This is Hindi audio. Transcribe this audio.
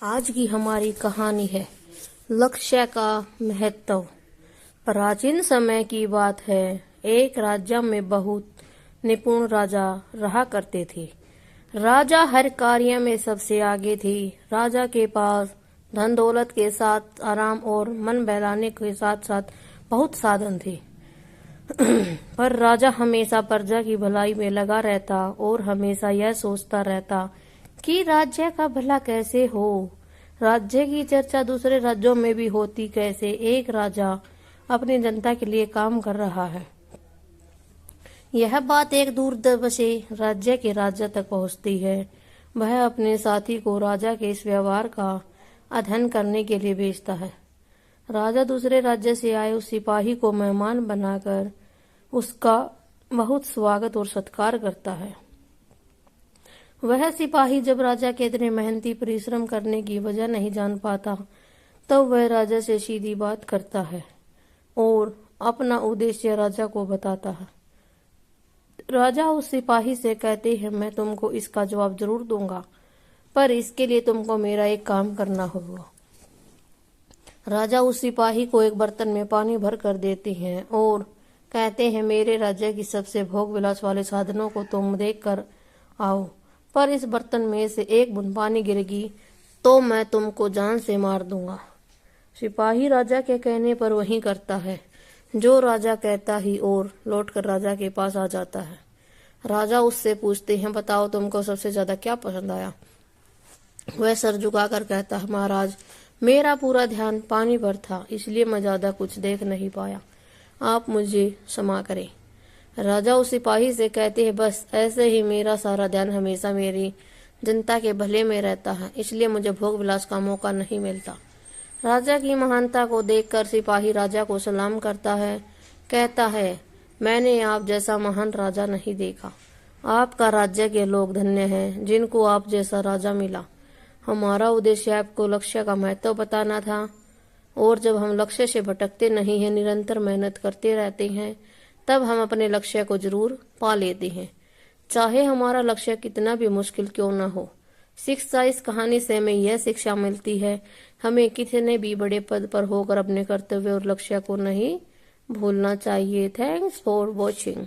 आज की हमारी कहानी है लक्ष्य का महत्व। प्राचीन समय की बात है। एक राज्य में बहुत निपुण राजा रहा करते थे। राजा हर कार्य में सबसे आगे थे। राजा के पास धन दौलत के साथ आराम और मन बहलाने के साथ साथ बहुत साधन थे। पर राजा हमेशा प्रजा की भलाई में लगा रहता और हमेशा यह सोचता रहता कि राज्य का भला कैसे हो। राज्य की चर्चा दूसरे राज्यों में भी होती, कैसे एक राजा अपनी जनता के लिए काम कर रहा है। यह बात एक दूरदर्शी राज्य के राजा तक पहुंचती है। वह अपने साथी को राजा के इस व्यवहार का अध्ययन करने के लिए भेजता है। राजा दूसरे राज्य से आए उस सिपाही को मेहमान बनाकर उसका बहुत स्वागत और सत्कार करता है। वह सिपाही जब राजा के इतने मेहनती परिश्रम करने की वजह नहीं जान पाता, तब वह राजा से सीधी बात करता है और अपना उद्देश्य राजा को बताता है। राजा उस सिपाही से कहते हैं, मैं तुमको इसका जवाब जरूर दूंगा, पर इसके लिए तुमको मेरा एक काम करना होगा। राजा उस सिपाही को एक बर्तन में पानी भर कर देते हैं और कहते हैं, मेरे राज्य की सबसे भोग विलास वाले साधनों को तुम देख कर आओ, पर इस बर्तन में से एक बूंद पानी गिरेगी तो मैं तुमको जान से मार दूंगा। सिपाही राजा के कहने पर वही करता है जो राजा कहता ही और लौटकर राजा के पास आ जाता है। राजा उससे पूछते हैं, बताओ तुमको सबसे ज्यादा क्या पसंद आया। वह सर झुकाकर कहता है, महाराज मेरा पूरा ध्यान पानी पर था, इसलिए मैं ज्यादा कुछ देख नहीं पाया, आप मुझे क्षमा करें। राजा उस सिपाही से कहते हैं, बस ऐसे ही मेरा सारा ध्यान हमेशा मेरी जनता के भले में रहता है, इसलिए मुझे भोग विलास का मौका नहीं मिलता। राजा की महानता को देखकर सिपाही राजा को सलाम करता है, कहता है, मैंने आप जैसा महान राजा नहीं देखा। आपका राज्य के लोग धन्य हैं जिनको आप जैसा राजा मिला। हमारा उद्देश्य आपको लक्ष्य का महत्व बताना था, और जब हम लक्ष्य से भटकते नहीं हैं, निरंतर मेहनत करते रहते हैं, तब हम अपने लक्ष्य को जरूर पा लेते हैं, चाहे हमारा लक्ष्य कितना भी मुश्किल क्यों न हो। शिक्षा इस कहानी से हमें यह शिक्षा मिलती है, हमें कितने भी बड़े पद पर होकर अपने कर्तव्य और लक्ष्य को नहीं भूलना चाहिए। Thanks for watching.